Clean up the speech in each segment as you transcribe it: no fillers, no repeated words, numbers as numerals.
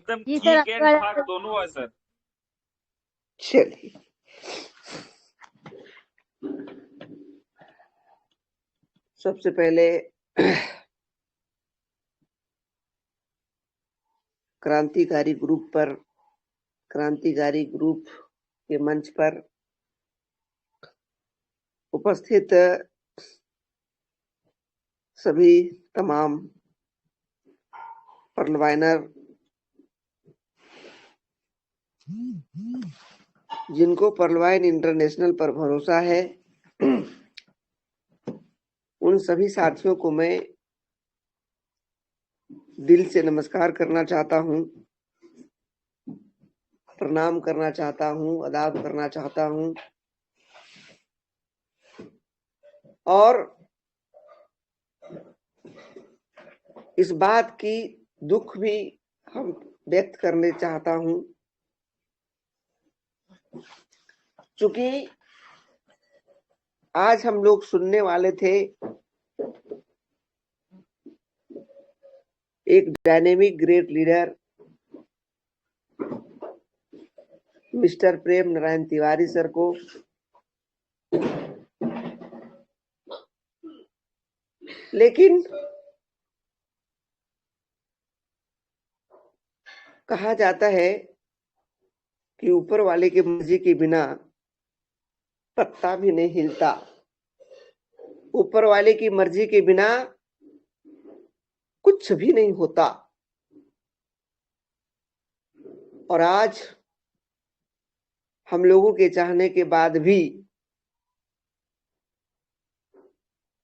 एकदम जी सर, ठीक एंड ठाक दोनों है सर। चलिए, सबसे पहले क्रांतिकारी ग्रुप के मंच पर उपस्थित सभी तमाम पर्लवाइनर, जिनको पर्लवाइन इंटरनेशनल पर भरोसा है, उन सभी साथियों को मैं दिल से नमस्कार करना चाहता हूं, प्रणाम करना चाहता हूं, आदाब करना चाहता हूं और इस बात की दुख भी हम व्यक्त करने चाहता हूं, चूंकि आज हम लोग सुनने वाले थे एक डायनेमिक ग्रेट लीडर मिस्टर प्रेम नारायण तिवारी सर को, लेकिन कहा जाता है कि ऊपर वाले की मर्जी के बिना पत्ता भी नहीं हिलता। ऊपर वाले की मर्जी के बिना कुछ भी नहीं होता। और आज हम लोगों के चाहने के बाद भी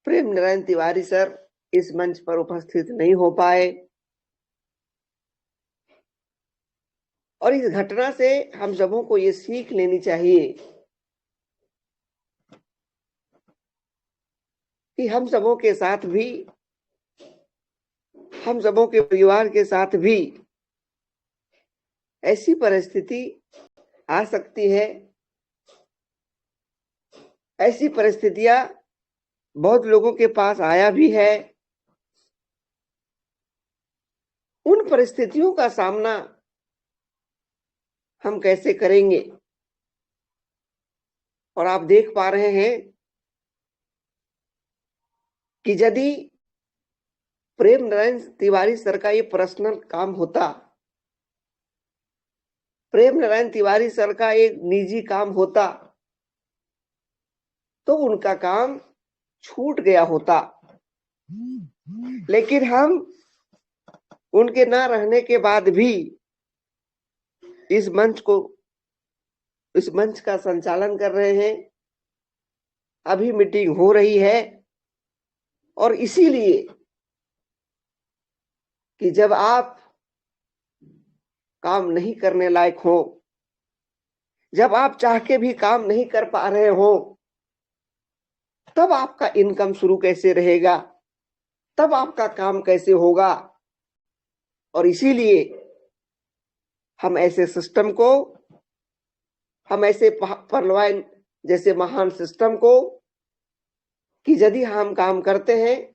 प्रेम नारायण तिवारी सर इस मंच पर उपस्थित नहीं हो पाए, और इस घटना से हम सबों को ये सीख लेनी चाहिए कि हम सबों के साथ भी, हम सबों के परिवार के साथ भी ऐसी परिस्थिति आ सकती है। ऐसी परिस्थितियां बहुत लोगों के पास आया भी है। उन परिस्थितियों का सामना हम कैसे करेंगे? और आप देख पा रहे हैं कि यदि प्रेम नारायण तिवारी सर का ये पर्सनल काम होता, प्रेम नारायण तिवारी सर का एक निजी काम होता, तो उनका काम छूट गया होता। लेकिन हम उनके ना रहने के बाद भी इस मंच का संचालन कर रहे हैं। अभी मीटिंग हो रही है, और इसीलिए कि जब आप काम नहीं करने लायक हो, जब आप चाह के भी काम नहीं कर पा रहे हो, तब आपका इनकम शुरू कैसे रहेगा? तब आपका काम कैसे होगा? और इसीलिए हम ऐसे सिस्टम को, हम ऐसे पर्लवाइन जैसे महान सिस्टम को, कि यदि हम काम करते हैं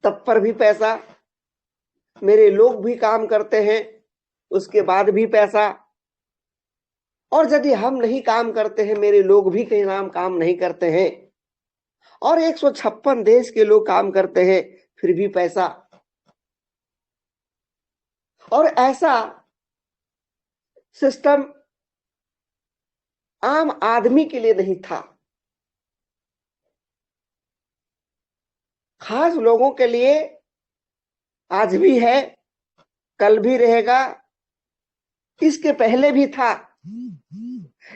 तब पर भी पैसा, मेरे लोग भी काम करते हैं उसके बाद भी पैसा, और यदि हम नहीं काम करते हैं, मेरे लोग भी कहीं नाम काम नहीं करते हैं, और 156 देश के लोग काम करते हैं फिर भी पैसा। और ऐसा सिस्टम आम आदमी के लिए नहीं था, खास लोगों के लिए आज भी है, कल भी रहेगा, इसके पहले भी था।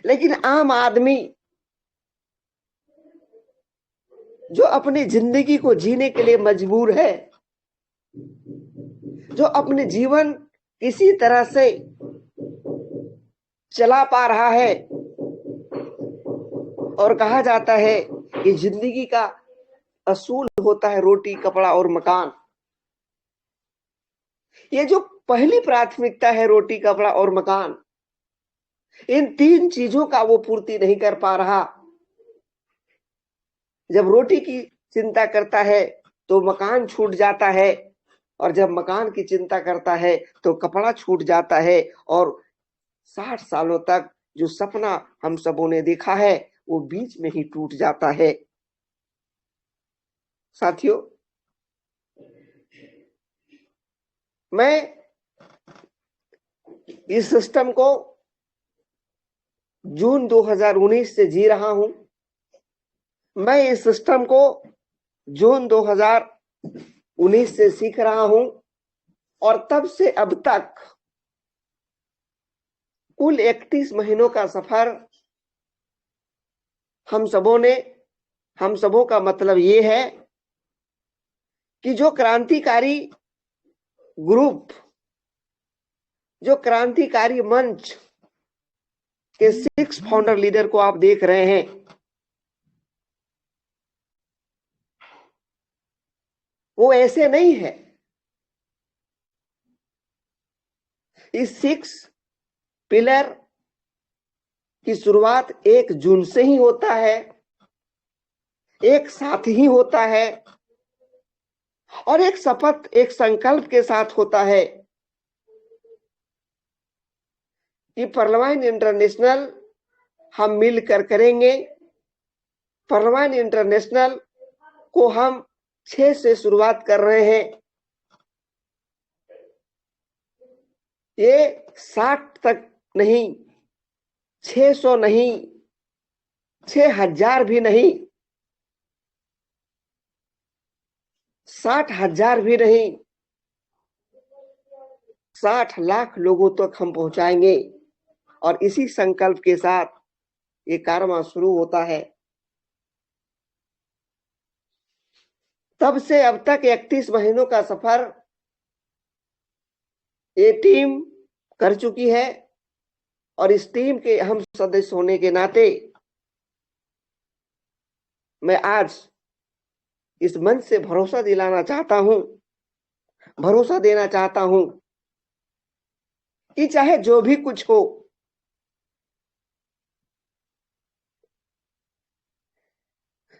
लेकिन आम आदमी जो अपनी जिंदगी को जीने के लिए मजबूर है, जो अपने जीवन किसी तरह से चला पा रहा है, और कहा जाता है कि जिंदगी का असूल होता है रोटी, कपड़ा और मकान। ये जो पहली प्राथमिकता है, रोटी, कपड़ा और मकान, इन तीन चीजों का वो पूर्ति नहीं कर पा रहा। जब रोटी की चिंता करता है तो मकान छूट जाता है, और जब मकान की चिंता करता है तो कपड़ा छूट जाता है, और 60 सालों तक जो सपना हम सबों ने देखा है वो बीच में ही टूट जाता है। साथियों, मैं इस सिस्टम को जून 2019 से जी रहा हूं। मैं इस सिस्टम को जून 2019 से सीख रहा हूं, और तब से अब तक कुल 31 महीनों का सफर हम सबों का मतलब ये है कि जो क्रांतिकारी ग्रुप, जो क्रांतिकारी मंच के 6 फाउंडर लीडर को आप देख रहे हैं, वो ऐसे नहीं है। इस 6 पिलर की शुरुआत 1 जून से ही होता है, एक साथ ही होता है, और एक शपथ, एक संकल्प के साथ होता है कि पर्लवाइन इंटरनेशनल हम मिलकर करेंगे। पर्लवाइन इंटरनेशनल को हम 6 से शुरुआत कर रहे हैं। ये 60 तक नहीं, 600 नहीं, 6000 भी नहीं, 60,000 भी नहीं, 60 लाख लोगों तक हम पहुंचाएंगे। और इसी संकल्प के साथ ये कारवां शुरू होता है। तब से अब तक 31 महीनों का सफर ये टीम कर चुकी है, और इस टीम के अहम सदस्य होने के नाते मैं आज इस मंच से भरोसा दिलाना चाहता हूं, भरोसा देना चाहता हूं कि चाहे जो भी कुछ हो,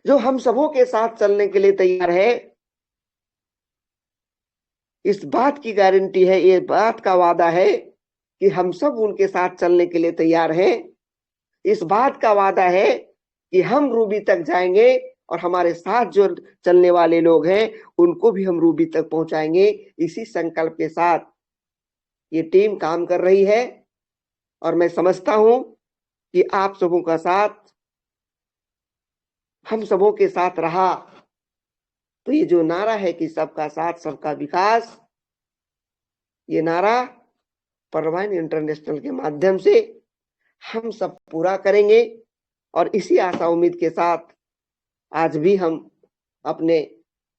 जो हम सबों के साथ चलने के लिए तैयार है, इस बात की गारंटी है, ये बात का वादा है कि हम सब उनके साथ चलने के लिए तैयार हैं। इस बात का वादा है कि हम रूबी तक जाएंगे, और हमारे साथ जो चलने वाले लोग हैं उनको भी हम रूबी तक पहुंचाएंगे। इसी संकल्प के साथ ये टीम काम कर रही है, और मैं समझता हूं कि आप सबों का साथ हम सबों के साथ रहा तो ये जो नारा है कि सबका साथ सबका विकास, ये नारा पर्लवाइन इंटरनेशनल के माध्यम से हम सब पूरा करेंगे। और इसी आशा उम्मीद के साथ आज भी हम अपने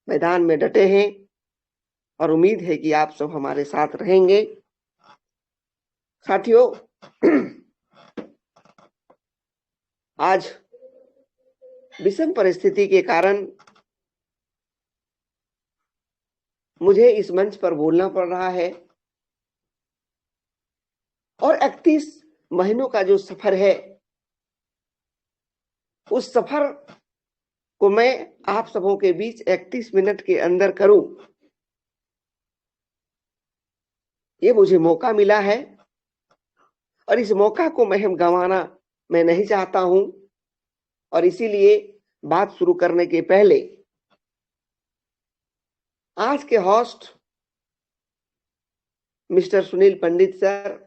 मैदान में डटे हैं, और उम्मीद है कि आप सब हमारे साथ रहेंगे। साथियों, आज विषम परिस्थिति के कारण मुझे इस मंच पर बोलना पड़ रहा है, और 31 महीनों का जो सफर है, उस सफर को मैं आप सबों के बीच 31 मिनट के अंदर करूं, ये मुझे मौका मिला है, और इस मौका को मैं गंवाना मैं नहीं चाहता हूं। और इसीलिए बात शुरू करने के पहले आज के होस्ट मिस्टर सुनील पंडित सर,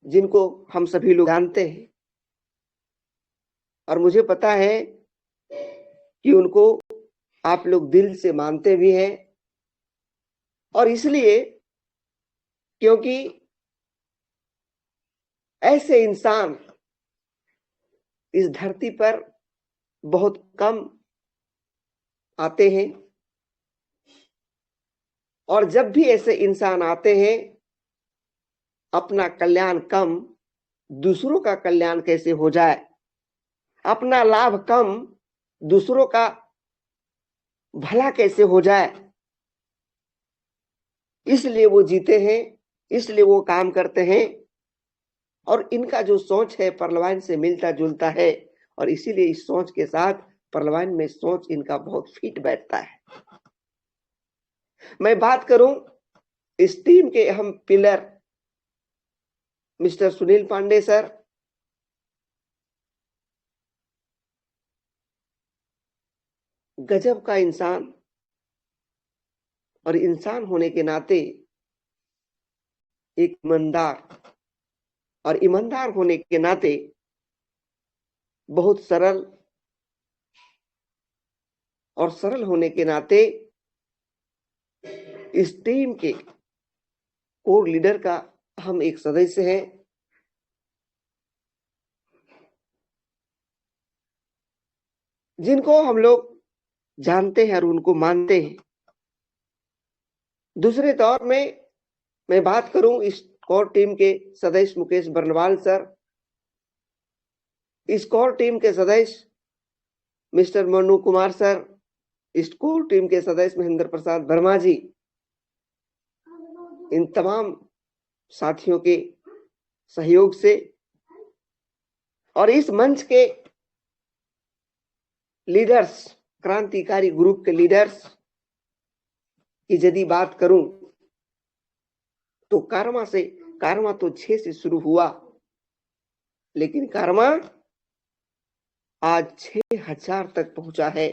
जिनको हम सभी लोग जानते हैं, और मुझे पता है कि उनको आप लोग दिल से मानते भी हैं, और इसलिए क्योंकि ऐसे इंसान इस धरती पर बहुत कम आते हैं, और जब भी ऐसे इंसान आते हैं, अपना कल्याण कम, दूसरों का कल्याण कैसे हो जाए, अपना लाभ कम, दूसरों का भला कैसे हो जाए, इसलिए वो जीते हैं, इसलिए वो काम करते हैं। और इनका जो सोच है पर्लवाइन से मिलता जुलता है, और इसीलिए इस सोच के साथ पर्लवाइन में सोच इनका बहुत फिट बैठता है। मैं बात करूं इस टीम के अहम pillar mister Sunil Pandey sir, गजब का इंसान, और इंसान होने के नाते एक ईमानदार, और ईमानदार होने के नाते बहुत सरल, और सरल होने के नाते इस टीम के कोर लीडर का हम एक सदस्य हैं। जिनको हम लोग जानते हैं और उनको मानते हैं। दूसरे तौर में मैं बात करूं इस कोर टीम के सदस्य मुकेश बर्नवाल सर, इस कोर टीम के सदस्य मिस्टर मनु कुमार सर, इस कोर टीम के सदस्य महेंद्र प्रसाद वर्मा जी, इन तमाम साथियों के सहयोग से और इस मंच के लीडर्स, क्रांतिकारी ग्रुप के लीडर्स की यदि बात करूं तो कारमा तो 6 से शुरू हुआ, लेकिन कारमा आज 6,000 तक पहुंचा है।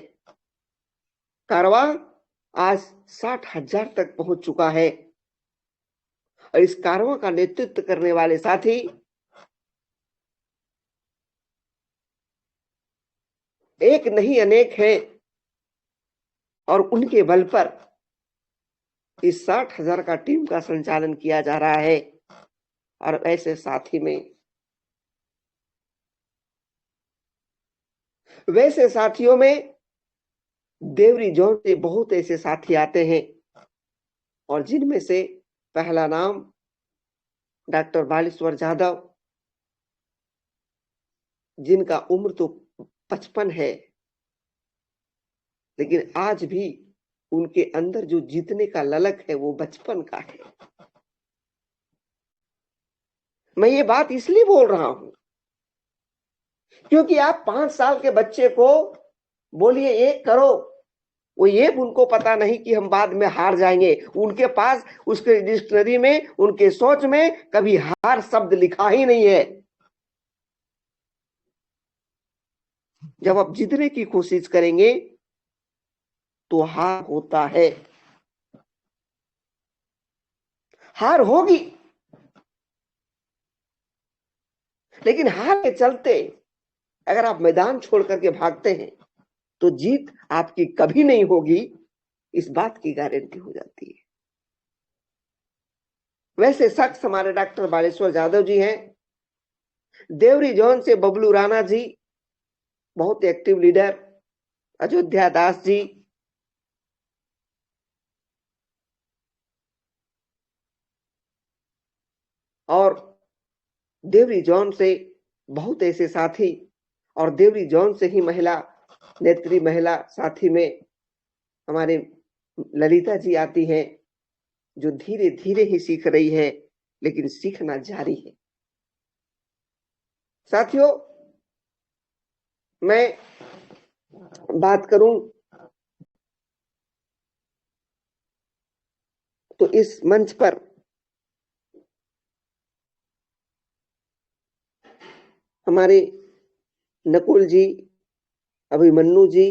कारवा आज 60,000 तक पहुंच चुका है। और इस कारवा का नेतृत्व करने वाले साथी एक नहीं अनेक है, और उनके बल पर इस 60,000 का टीम का संचालन किया जा रहा है। और ऐसे साथियों में देवरी जोन से बहुत ऐसे साथी आते हैं, और जिनमें से पहला नाम डॉक्टर बालेश्वर जाधव, जिनका उम्र तो 55 है, लेकिन आज भी उनके अंदर जो जीतने का ललक है वो बचपन का है। मैं ये बात इसलिए बोल रहा हूं क्योंकि आप 5 साल के बच्चे को बोलिए ये करो, वो ये उनको पता नहीं कि हम बाद में हार जाएंगे। उनके पास उसके डिक्शनरी में, उनके सोच में कभी हार शब्द लिखा ही नहीं है। जब आप जीतने की कोशिश करेंगे तो हार होता है, हार होगी, लेकिन हार के चलते अगर आप मैदान छोड़ करके भागते हैं तो जीत आपकी कभी नहीं होगी, इस बात की गारंटी हो जाती है। वैसे शख्स हमारे डॉक्टर बालेश्वर जाधव जी हैं। देवरी जोन से बबलू राणा जी, बहुत एक्टिव लीडर, अयोध्या दास जी, और देवरी जोन से बहुत ऐसे साथी, और देवरी जोन से ही महिला साथी में हमारे ललिता जी आती हैं, जो धीरे धीरे ही सीख रही है, लेकिन सीखना जारी है। साथियों, मैं बात करूं तो इस मंच पर हमारे नकुल जी, अभिमन्यु जी,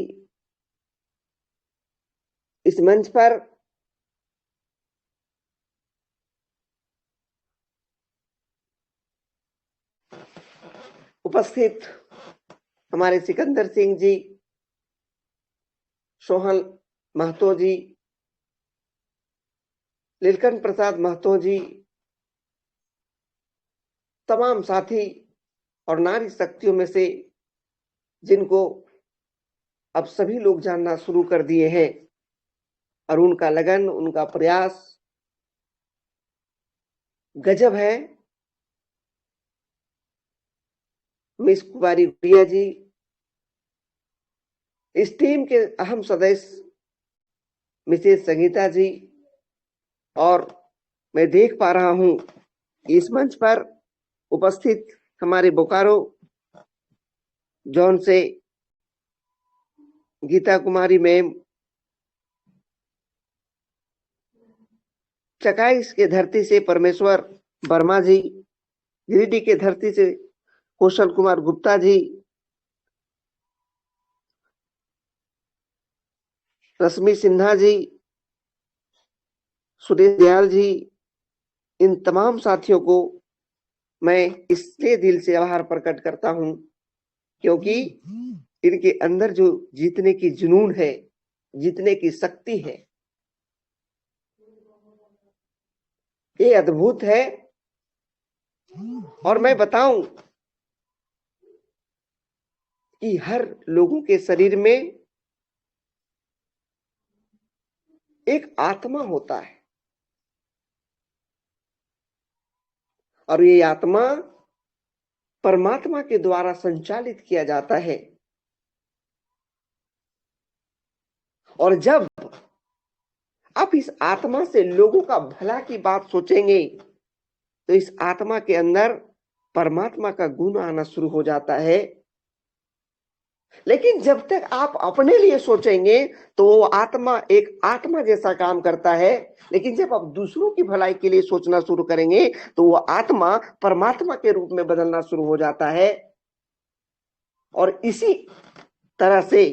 इस मंच पर उपस्थित हमारे सिकंदर सिंह जी, सोहन महतो जी, लीलकंठ प्रसाद महतो जी, तमाम साथी और नारी शक्तियों में से जिनको अब सभी लोग जानना शुरू कर दिए हैं, और उनका लगन, उनका प्रयास गजब है। मिस कुमारी गुड़िया जी, इस टीम के अहम सदस्य मिसेस संगीता जी, और मैं देख पा रहा हूं इस मंच पर उपस्थित हमारे बोकारो जोन से गीता कुमारी मैम, चकाइस के धरती से परमेश्वर वर्मा जी, गिरिडीह के धरती से कौशल कुमार गुप्ता जी, रश्मि सिन्हा जी, सुरेश दयाल जी, इन तमाम साथियों को मैं इसलिए दिल से आभार प्रकट करता हूं क्योंकि इनके अंदर जो जीतने की जुनून है, जीतने की शक्ति है, ये अद्भुत है। और मैं बताऊं कि हर लोगों के शरीर में एक आत्मा होता है और ये आत्मा परमात्मा के द्वारा संचालित किया जाता है। और जब आप इस आत्मा से लोगों का भला की बात सोचेंगे तो इस आत्मा के अंदर परमात्मा का गुण आना शुरू हो जाता है। लेकिन जब तक आप अपने लिए सोचेंगे तो वो आत्मा एक आत्मा जैसा काम करता है, लेकिन जब आप दूसरों की भलाई के लिए सोचना शुरू करेंगे तो वो आत्मा परमात्मा के रूप में बदलना शुरू हो जाता है। और इसी तरह से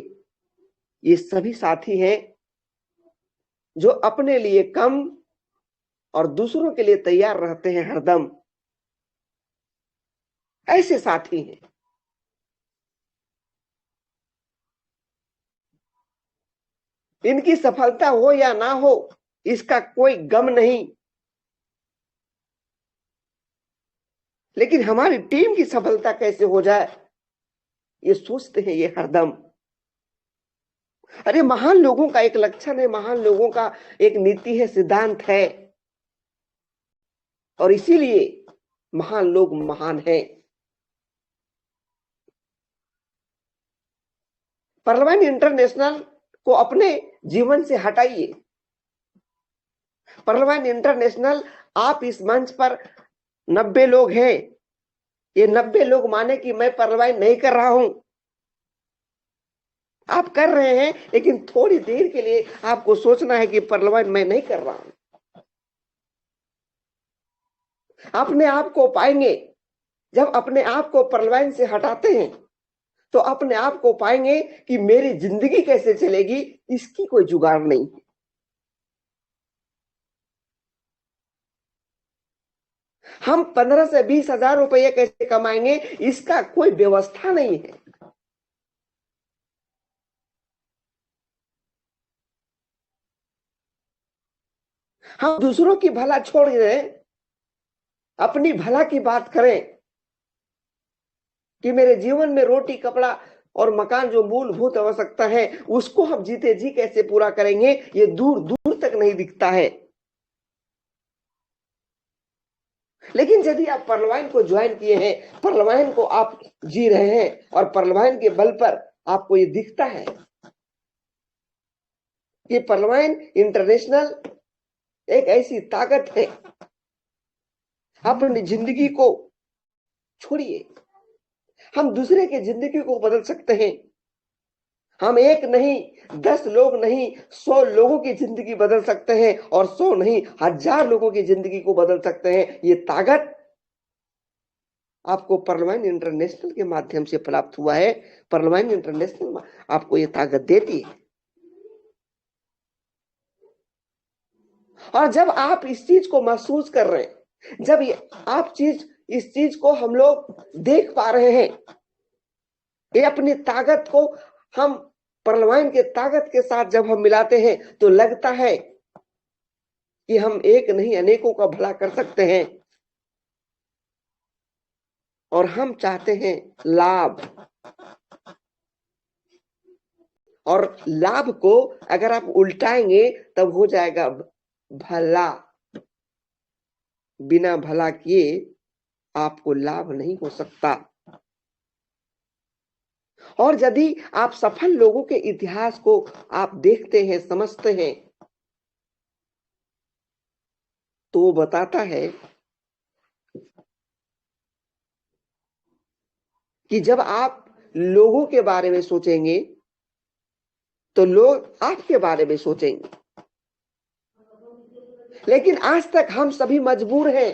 ये सभी साथी हैं जो अपने लिए कम और दूसरों के लिए तैयार रहते हैं हरदम, ऐसे साथी हैं। इनकी सफलता हो या ना हो इसका कोई गम नहीं, लेकिन हमारी टीम की सफलता कैसे हो जाए ये सोचते हैं ये हरदम। अरे महान लोगों का एक लक्षण है, महान लोगों का एक नीति है, सिद्धांत है, और इसीलिए महान लोग महान हैं। परलवान इंटरनेशनल को अपने जीवन से हटाइए। परलवान इंटरनेशनल, आप इस मंच पर 90 लोग हैं, ये 90 लोग माने कि मैं परलवान नहीं कर रहा हूं। आप कर रहे हैं, लेकिन थोड़ी देर के लिए आपको सोचना है कि परलवान मैं नहीं कर रहा हूं। अपने आप को पाएंगे जब अपने आप को परलवान से हटाते हैं तो अपने आप को पाएंगे कि मेरी जिंदगी कैसे चलेगी इसकी कोई जुगाड़ नहीं। हम 15 से 20 हजार रुपये कैसे कमाएंगे इसका कोई व्यवस्था नहीं है। हम दूसरों की भला छोड़ दें, अपनी भला की बात करें कि मेरे जीवन में रोटी कपड़ा और मकान जो मूलभूत आवश्यकता है उसको हम जीते जी कैसे पूरा करेंगे, ये दूर दूर तक नहीं दिखता है। लेकिन यदि आप परलवान को ज्वाइन किए हैं, परलवान को आप जी रहे हैं और परलवान के बल पर आपको ये दिखता है कि परलवान इंटरनेशनल एक ऐसी ताकत है, अपनी जिंदगी को छोड़िए, हम दूसरे की जिंदगी को बदल सकते हैं। हम एक नहीं, 10 लोग नहीं, 100 लोगों की जिंदगी बदल सकते हैं, और 100 नहीं, 1000 लोगों की जिंदगी को बदल सकते हैं। ये ताकत आपको परलवान इंटरनेशनल के माध्यम से प्राप्त हुआ है। परलवान इंटरनेशनल आपको ये ताकत देती है। और जब आप इस चीज को महसूस कर रहे हैं, जब आप इस चीज को हम लोग देख पा रहे हैं, ये अपनी ताकत को हम परलवान के ताकत के साथ जब हम मिलाते हैं तो लगता है कि हम एक नहीं अनेकों का भला कर सकते हैं। और हम चाहते हैं लाभ, और लाभ को अगर आप उल्टाएंगे तब हो जाएगा भला। बिना भला किए आपको लाभ नहीं हो सकता। और यदि आप सफल लोगों के इतिहास को आप देखते हैं, समझते हैं, तो वो बताता है कि जब आप लोगों के बारे में सोचेंगे तो लोग आपके बारे में सोचेंगे। लेकिन आज तक हम सभी मजबूर हैं।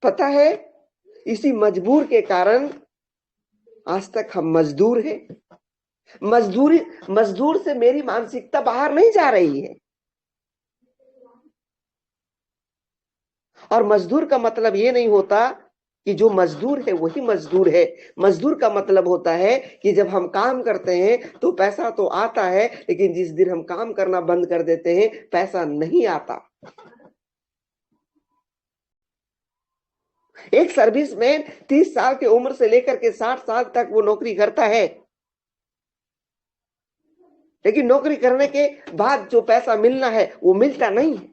पता है, इसी मजबूर के कारण आज तक हम मजदूर हैं। मजदूर से मेरी मानसिकता बाहर नहीं जा रही है। और मजदूर का मतलब ये नहीं होता कि जो मजदूर है वही मजदूर है। मजदूर का मतलब होता है कि जब हम काम करते हैं तो पैसा तो आता है, लेकिन जिस दिन हम काम करना बंद कर देते हैं पैसा नहीं आता। एक सर्विसमैन 30 साल की उम्र से लेकर के 60 साल तक वो नौकरी करता है, लेकिन नौकरी करने के बाद जो पैसा मिलना है वो मिलता नहीं है।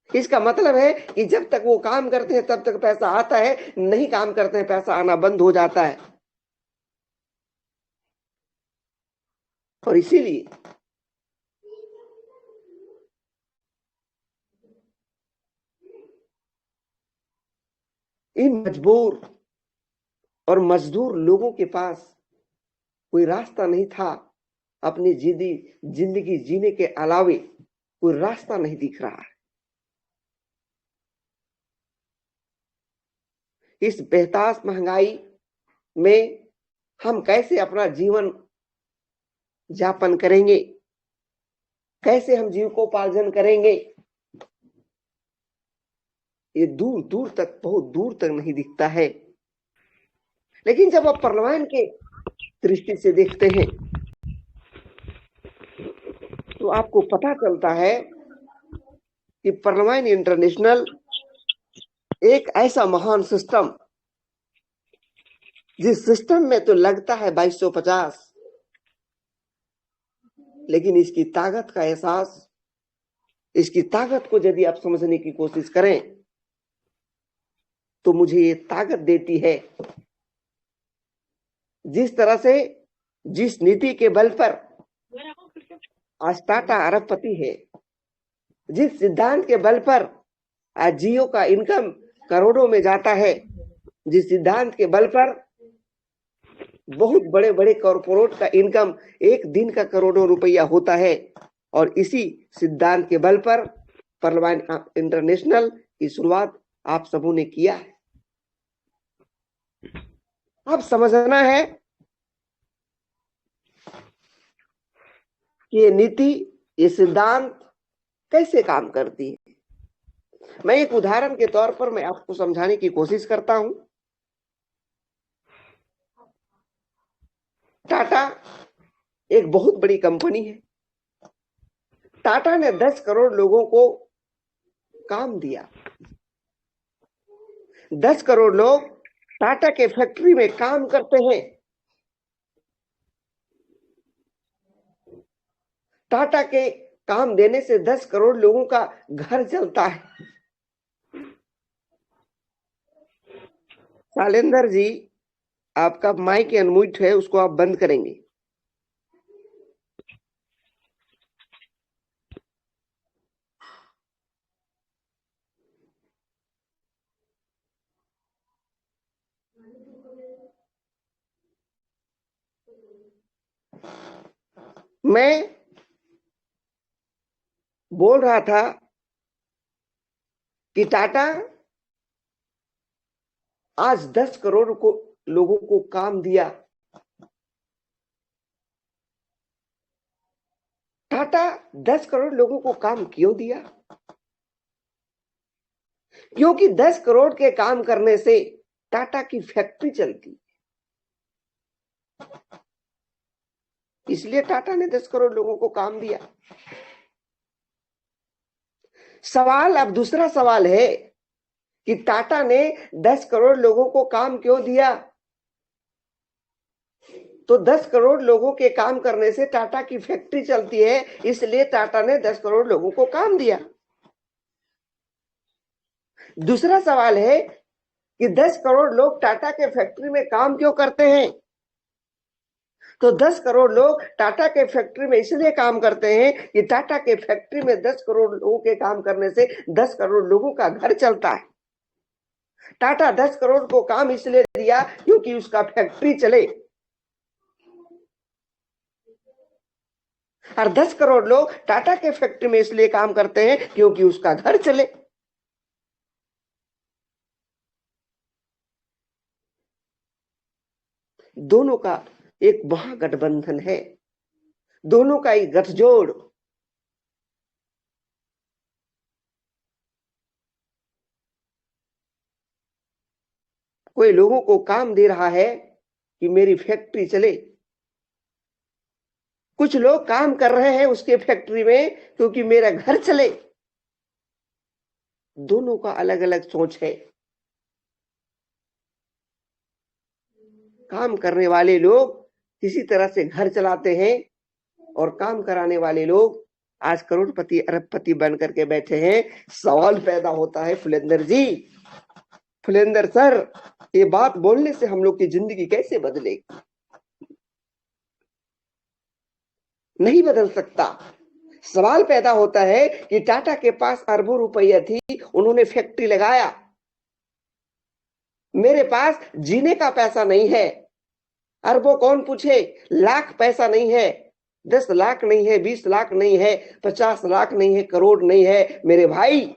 इसका मतलब है कि जब तक वो काम करते हैं तब तक पैसा आता है, नहीं काम करते हैं पैसा आना बंद हो जाता है। और इसीलिए इन मजबूर और मजदूर लोगों के पास कोई रास्ता नहीं था। अपनी जिंदगी जीने के अलावे कोई रास्ता नहीं दिख रहा है। इस बेहताश महंगाई में हम कैसे अपना जीवन यापन करेंगे, कैसे हम जीविकोपार्जन करेंगे, ये दूर दूर तक, बहुत दूर तक नहीं दिखता है। लेकिन जब आप पर्यावरण के दृष्टि से देखते हैं तो आपको पता चलता है कि पर्यावरण इंटरनेशनल एक ऐसा महान सिस्टम, जिस सिस्टम में तो लगता है 2250, लेकिन इसकी ताकत का एहसास, इसकी ताकत को यदि आप समझने की कोशिश करें तो मुझे ये ताकत देती है जिस तरह से, जिस नीति के बल पर आज टाटा अरबपति है, जिस सिद्धांत के बल पर आज जियो का इनकम करोड़ों में जाता है, जिस सिद्धांत के बल पर बहुत बड़े बड़े कॉरपोरेट का इनकम एक दिन का करोड़ों रुपया होता है, और इसी सिद्धांत के बल पर पर्यावरण इंटरनेशनल की शुरुआत आप सबों ने किया है। अब समझना है कि ये नीति, ये सिद्धांत कैसे काम करती है। मैं एक उदाहरण के तौर पर मैं आपको समझाने की कोशिश करता हूं। टाटा एक बहुत बड़ी कंपनी है। टाटा ने 10 करोड़ लोगों को काम दिया। 10 करोड़ लोग टाटा के फैक्ट्री में काम करते हैं। टाटा के काम देने से 10 करोड़ लोगों का घर चलता है। शालेंदर जी, आपका माइक अनम्यूट है, उसको आप बंद करेंगे। मैं बोल रहा था कि टाटा आज 10 करोड़ को लोगों को काम दिया। टाटा 10 करोड़ लोगों को काम क्यों दिया? क्योंकि 10 करोड़ के काम करने से टाटा की फैक्ट्री चलती, इसलिए टाटा ने 10 करोड़ लोगों को काम दिया। सवाल, अब दूसरा सवाल है कि टाटा ने 10 करोड़ लोगों को काम क्यों दिया? तो 10 करोड़ लोगों के काम करने से टाटा की फैक्ट्री चलती है, इसलिए टाटा ने 10 करोड़ लोगों को काम दिया। दूसरा सवाल है कि 10 करोड़ लोग टाटा के फैक्ट्री में काम क्यों करते हैं? तो 10 करोड़ लोग टाटा के फैक्ट्री में इसलिए काम करते हैं कि टाटा के फैक्ट्री में 10 करोड़ लोगों के काम करने से 10 करोड़ लोगों का घर चलता है। टाटा 10 करोड़ को काम इसलिए दिया क्योंकि उसका फैक्ट्री चले। और 10 करोड़ लोग टाटा के फैक्ट्री में इसलिए काम करते हैं क्योंकि उसका घर चले। दोनों का एक महागठबंधन है, दोनों का एक गठजोड़। कोई लोगों को काम दे रहा है कि मेरी फैक्ट्री चले, कुछ लोग काम कर रहे हैं उसके फैक्ट्री में क्योंकि मेरा घर चले। दोनों का अलग अलग सोच है। काम करने वाले लोग किसी तरह से घर चलाते हैं और काम कराने वाले लोग आज करोड़पति अरबपति बन करके बैठे हैं। सवाल पैदा होता है फुलेंदर जी, फुलेंदर सर, ये बात बोलने से हम लोग की जिंदगी कैसे बदलेगी? नहीं बदल सकता। सवाल पैदा होता है कि टाटा के पास अरबों रुपया थी, उन्होंने फैक्ट्री लगाया, मेरे पास जीने का पैसा नहीं है। अरबों कौन पूछे, लाख पैसा नहीं है, 10 लाख नहीं है, 20 लाख नहीं है, 50 लाख नहीं है, करोड़ नहीं है। मेरे भाई,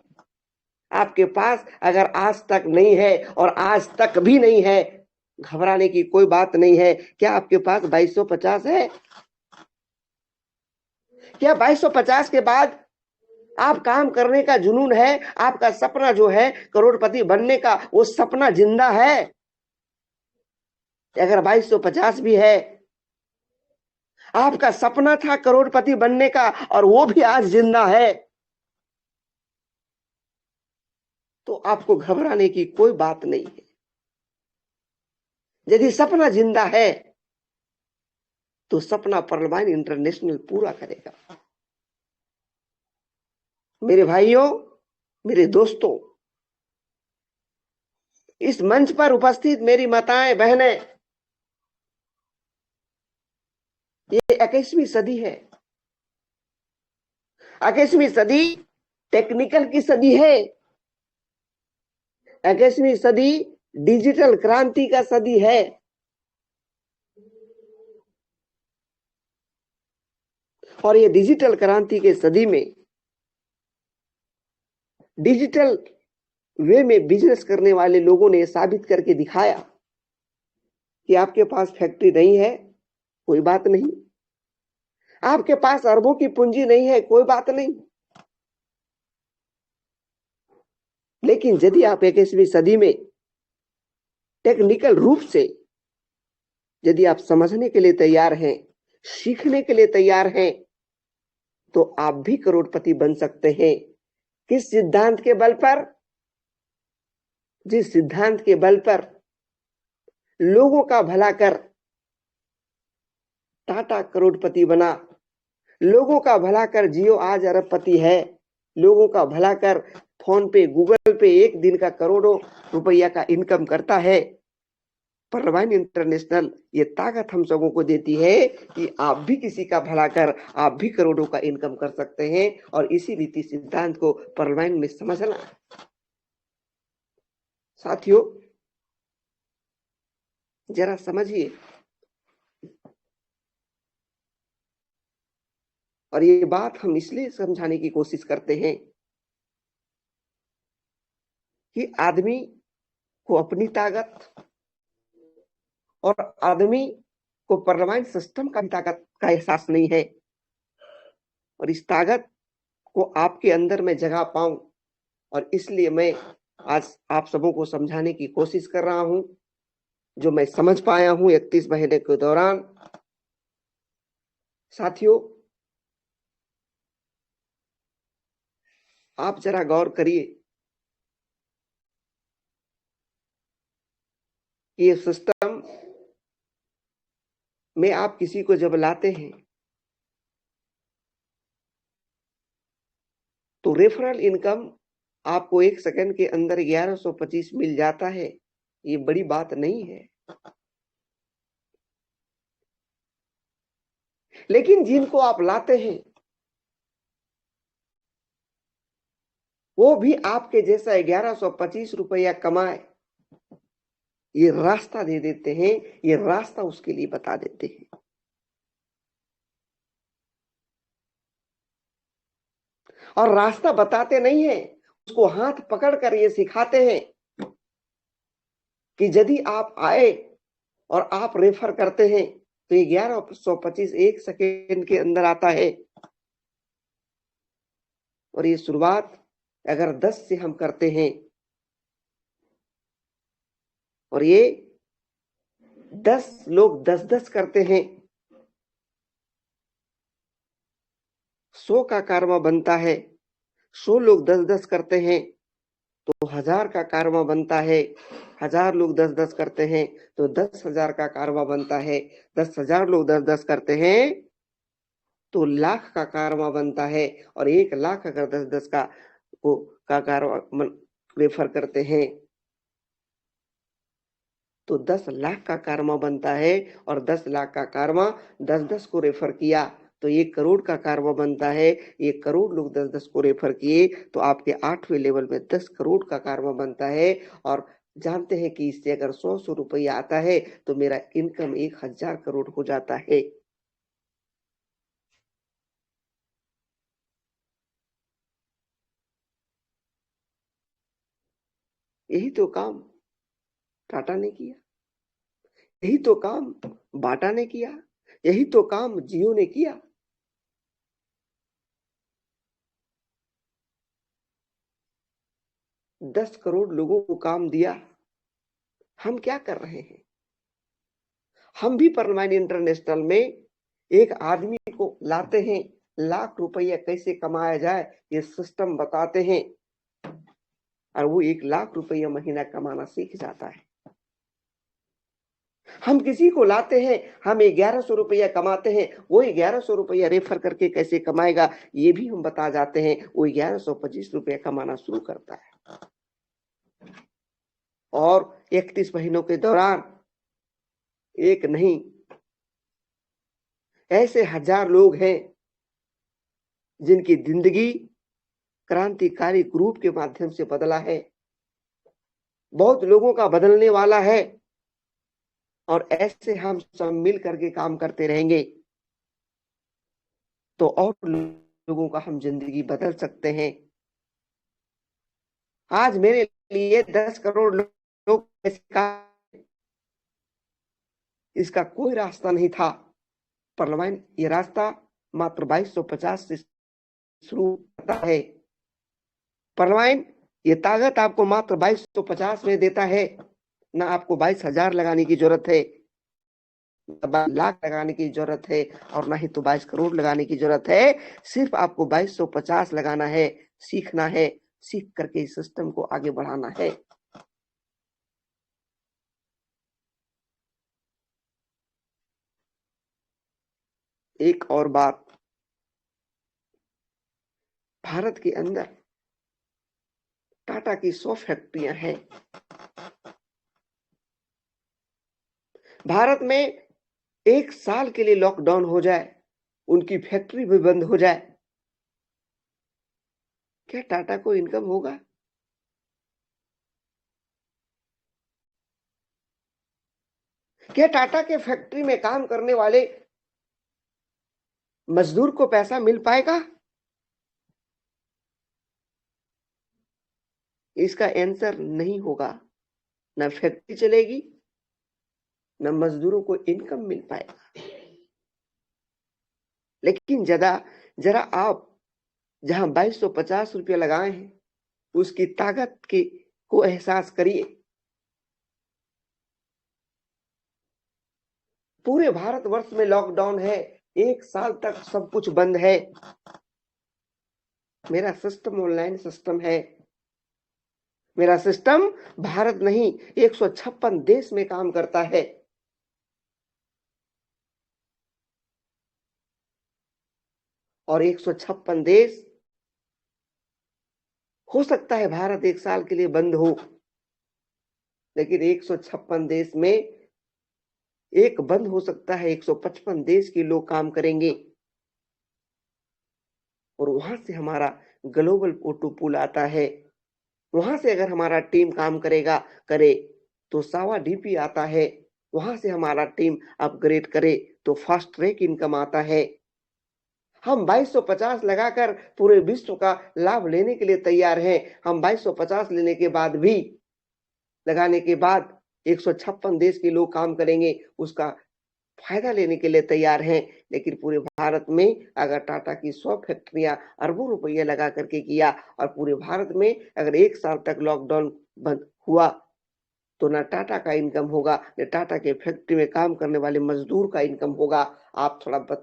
आपके पास अगर आज तक नहीं है और आज तक भी नहीं है, घबराने की कोई बात नहीं है। क्या आपके पास 2250 है? क्या 2250 के बाद आप काम करने का जुनून है? आपका सपना जो है करोड़पति बनने का, वो सपना जिंदा है? अगर 2250 भी है, आपका सपना था करोड़पति बनने का और वो भी आज जिंदा है, तो आपको घबराने की कोई बात नहीं है। यदि सपना जिंदा है तो सपना पर्लवाइन इंटरनेशनल पूरा करेगा। मेरे भाइयों, मेरे दोस्तों, इस मंच पर उपस्थित मेरी माताएं बहनें, ये 21वीं सदी है। 21वीं सदी टेक्निकल की सदी है। 21वीं सदी डिजिटल क्रांति का सदी है। और ये डिजिटल क्रांति के सदी में डिजिटल वे में बिजनेस करने वाले लोगों ने साबित करके दिखाया कि आपके पास फैक्ट्री नहीं है, कोई बात नहीं, आपके पास अरबों की पूंजी नहीं है, कोई बात नहीं, लेकिन यदि आप 21वीं सदी में टेक्निकल रूप से यदि आप समझने के लिए तैयार हैं, सीखने के लिए तैयार हैं, तो आप भी करोड़पति बन सकते हैं। किस सिद्धांत के बल पर? जिस सिद्धांत के बल पर लोगों का भला कर टाटा करोड़पति बना, लोगों का भला कर जियो आज अरबपति है, लोगों का भला कर फोन पे गूगल पे एक दिन का करोड़ों रुपया का इनकम करता है। पर्लवाइन इंटरनेशनल ये ताकत हम सबों को देती है कि आप भी किसी का भला कर आप भी करोड़ों का इनकम कर सकते हैं। और इसी रीति सिद्धांत को पर्लवाइन में समझना। साथियों, जरा समझिए, और ये बात हम इसलिए समझाने की कोशिश करते हैं कि आदमी को अपनी ताकत और आदमी को पर्लवाइन सिस्टम का भी ताकत का एहसास नहीं है। और इस ताकत को आपके अंदर मैं जगा पाऊं, और इसलिए मैं आज आप सबों को समझाने की कोशिश कर रहा हूं जो मैं समझ पाया हूं 31 महीने के दौरान। साथियों, आप जरा गौर करिए, ये सिस्टम में आप किसी को जब लाते हैं तो रेफरल इनकम आपको 1 सेकंड के अंदर 1125 मिल जाता है। ये बड़ी बात नहीं है, लेकिन जिनको आप लाते हैं वो भी आपके जैसा 1125 रुपया कमाए, ये रास्ता दे देते हैं, ये रास्ता उसके लिए बता देते हैं। और रास्ता बताते नहीं है, उसको हाथ पकड़ कर ये सिखाते हैं कि यदि आप आए और आप रेफर करते हैं तो ये 1125 1 सेकेंड के अंदर आता है। और ये शुरुआत अगर 10 से हम करते हैं और ये 10 लोग 10-10 करते हैं, 100 का कारवा बनता है। 100 लोग 10-10 करते हैं तो 1000 का कारवा बनता है। 1000 लोग 10-10 करते हैं तो 10,000 का कारवा बनता है। 10,000 लोग 10-10 करते हैं तो लाख का कारवा बनता है। और 1 लाख अगर 10-10 का कारवा रेफर करते हैं तो 10 लाख का कारवा बनता है। और 10 लाख का कारवा 10-10 को रेफर किया तो 1 करोड़ का कारवा बनता है। 1 करोड़ लोग 10-10 को रेफर किए तो आपके 8वें लेवल में 10 करोड़ का कारवा बनता है। और जानते हैं कि इससे अगर 100 रुपया आता है तो मेरा इनकम 1000 करोड़ हो जाता है। यही तो काम टाटा ने किया, यही तो काम बाटा ने किया, यही तो काम जियो ने किया। दस करोड़ लोगों को काम दिया। हम क्या कर रहे हैं? हम भी परमानेंट इंटरनेशनल में एक आदमी को लाते हैं, लाख रुपया कैसे कमाया जाए ये सिस्टम बताते हैं और वो 1 लाख रुपया महीना कमाना सीख जाता है। हम किसी को लाते हैं, हम 1100 रुपया कमाते हैं, वो 1100 रुपया रेफर करके कैसे कमाएगा ये भी हम बता जाते हैं। वो 1125 रुपया कमाना शुरू करता है और 31 महीनों के दौरान एक नहीं ऐसे 1000 लोग हैं जिनकी जिंदगी क्रांतिकारी ग्रुप के माध्यम से बदला है। बहुत लोगों का बदलने वाला है और ऐसे हम सब मिल करके काम करते रहेंगे तो और लोगों का हम जिंदगी बदल सकते हैं। आज मेरे लिए 10 करोड़ लोग इसका कोई रास्ता नहीं था। परलवाइन ये रास्ता मात्र 2250 से शुरू होता है। परलवाइन ये ताकत आपको मात्र 2250 में देता है। ना आपको 22,000 लगाने की जरूरत है, 22 लाख लगाने की जरूरत है और ना ही तो 22 करोड़ लगाने की जरूरत है। सिर्फ आपको 2250 लगाना है, सीखना है, सीख करके इस सिस्टम को आगे बढ़ाना है। एक और बात, भारत के अंदर टाटा की 100 फैक्ट्रियां हैं। भारत में 1 साल के लिए लॉकडाउन हो जाए, उनकी फैक्ट्री भी बंद हो जाए, क्या टाटा को इनकम होगा? क्या टाटा के फैक्ट्री में काम करने वाले मजदूर को पैसा मिल पाएगा? इसका आंसर नहीं होगा। ना फैक्ट्री चलेगी, ना मजदूरों को इनकम मिल पाएगा। लेकिन जरा आप जहां 2250 रुपया लगाए हैं उसकी ताकत को एहसास करिए। पूरे भारतवर्ष में लॉकडाउन है, 1 साल तक सब कुछ बंद है। मेरा सिस्टम ऑनलाइन सिस्टम है। मेरा सिस्टम भारत नहीं 156 देश में काम करता है। और 156 देश, हो सकता है भारत 1 साल के लिए बंद हो, लेकिन 156 देश में एक बंद हो सकता है, 155 देश के लोग काम करेंगे और वहां से हमारा ग्लोबल फोटो पुल आता है। वहां से अगर हमारा टीम काम करे तो सावा डीपी आता है। वहां से हमारा टीम अपग्रेड करे तो फास्ट ट्रैक इनकम आता है। हम 2250 लगाकर पूरे विश्व का लाभ लेने के लिए तैयार हैं। हम 2250 लेने के बाद भी, लगाने के बाद 156 देश के लोग काम करेंगे, उसका फायदा लेने के लिए तैयार हैं। लेकिन पूरे भारत में अगर टाटा की 100 फैक्ट्रियां अरबों रुपये लगा करके किया और पूरे भारत में अगर 1 साल तक लॉकडाउन बंद हुआ तो ना टाटा का इनकम होगा, न टाटा के फैक्ट्री में काम करने वाले मजदूर का इनकम होगा। आप थोड़ा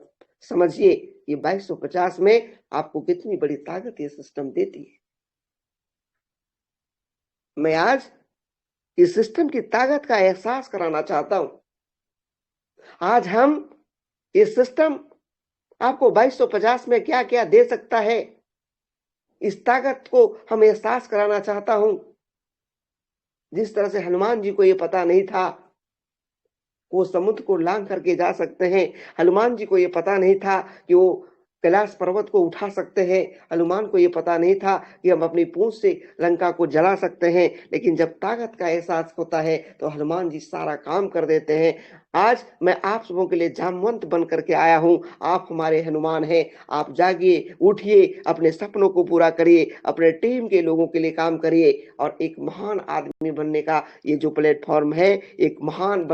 समझिए ये 2250 में आपको कितनी बड़ी ताकत ये सिस्टम देती है। मैं आज इस सिस्टम की ताकत का एहसास कराना चाहता हूं। आज हम ये सिस्टम आपको 2250 में क्या क्या दे सकता है, इस ताकत को हम एहसास कराना चाहता हूं। जिस तरह से हनुमान जी को ये पता नहीं था वो समुद्र को लांघ करके जा सकते हैं, हनुमान जी को ये पता नहीं था कि वो कैलाश पर्वत को उठा सकते हैं, हनुमान को ये पता नहीं था कि हम अपनी पूंछ से लंका को जला सकते हैं। लेकिन जब ताकत का एहसास होता है तो हनुमान जी सारा काम कर देते हैं। आज मैं आप सबों के लिए जामवंत बन करके आया हूं। आप हमारे हनुमान हैं। आप जागिए, उठिए, अपने सपनों को पूरा करिए, अपने टीम के लोगों के लिए काम करिए और एक महान आदमी बनने का ये जो प्लेटफॉर्म है, एक महान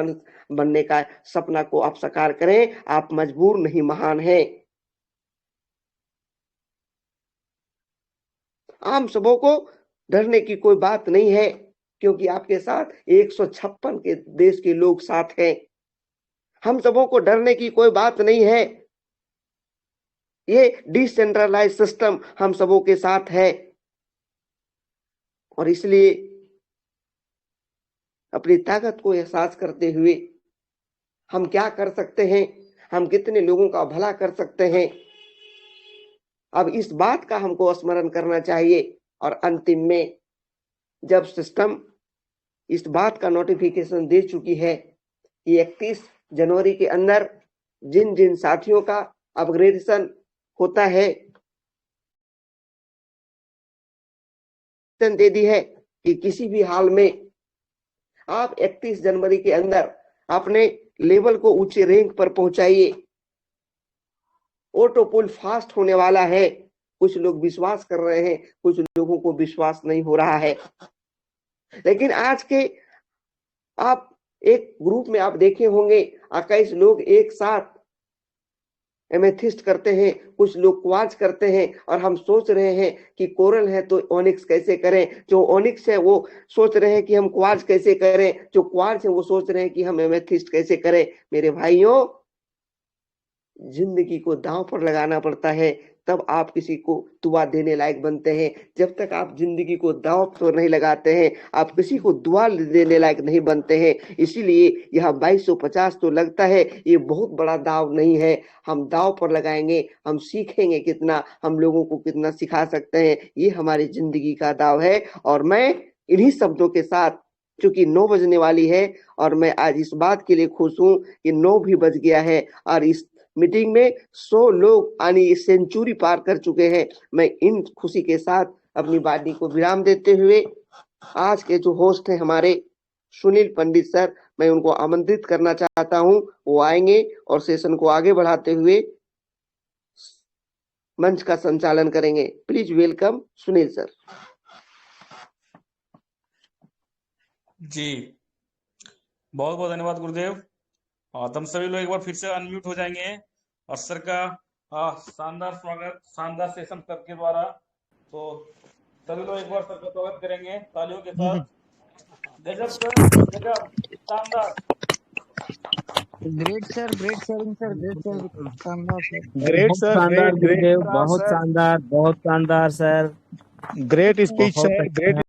बनने का सपना को आप साकार करें। आप मजबूर नहीं, महान हैं। आम सबों को डरने की कोई बात नहीं है क्योंकि आपके साथ 156 के देश के लोग साथ हैं। हम सबों को डरने की कोई बात नहीं है। ये डिसेंट्रलाइज सिस्टम हम सबों के साथ है और इसलिए अपनी ताकत को एहसास करते हुए हम क्या कर सकते हैं, हम कितने लोगों का भला कर सकते हैं, अब इस बात का हमको स्मरण करना चाहिए। और अंतिम में जब सिस्टम इस बात का नोटिफिकेशन दे चुकी है कि 31 जनवरी के अंदर जिन जिन साथियों का अपग्रेडेशन होता है, दे दी है कि किसी भी हाल में आप 31 जनवरी के अंदर अपने लेवल को ऊंचे रैंक पर पहुंचाइए। ऑटो पुल फास्ट होने वाला है। कुछ लोग विश्वास कर रहे हैं, कुछ लोगों को विश्वास नहीं हो रहा है। लेकिन आज के आप एक ग्रुप में आप देखे होंगे 21 लोग एक साथ एमेथिस्ट करते हैं, कुछ लोग क्वार्ट्ज करते हैं और हम सोच रहे हैं कि कोरल है तो ओनिक्स कैसे करें, जो ओनिक्स है वो सोच रहे हैं कि हम क्वार्ट्ज कैसे करें, जो क्वार्ट्ज है वो सोच रहे हैं कि हम एमेथिस्ट कैसे करें। मेरे भाइयों, जिंदगी को दांव पर लगाना पड़ता है, तब आप किसी को दुआ देने लायक बनते हैं। जब तक आप जिंदगी को दांव पर नहीं लगाते हैं, आप किसी को दुआ देने लायक नहीं बनते हैं। इसीलिए यह 2250 तो लगता है ये बहुत बड़ा दाव नहीं है। हम दाव पर लगाएंगे, हम सीखेंगे कितना, हम लोगों को कितना सिखा सकते हैं, ये हमारी जिंदगी का दाव है। और मैं इन्हीं शब्दों के साथ, क्योंकि 9 बजने वाली है और मैं आज इस बात के लिए खुश हूं कि 9 भी बज गया है और इस मीटिंग में 100 लोग यानी सेंचुरी पार कर चुके हैं। मैं इन खुशी के साथ अपनी वाणी को विराम देते हुए आज के जो होस्ट हैं हमारे सुनील पंडित सर, मैं उनको आमंत्रित करना चाहता हूं। वो आएंगे और सेशन को आगे बढ़ाते हुए मंच का संचालन करेंगे। Please welcome Sunil sir. जी बहुत बहुत धन्यवाद गुरुदेव। तुम सभी लोग एक बार फिर से अनम्यूट हो जाएंगे और सर का शानदार स्वागत, शानदार सेशन सर के द्वारा। तो सभी लोग एक बार सर का स्वागत करेंगे तालियों के साथ। गजब सर, गजब, शानदार। Great sir, great sir, great sir, शानदार सर, ग्रेट सर, शानदार गुरुदेव, बहुत शानदार, बहुत शानदार sir, great speech sir, great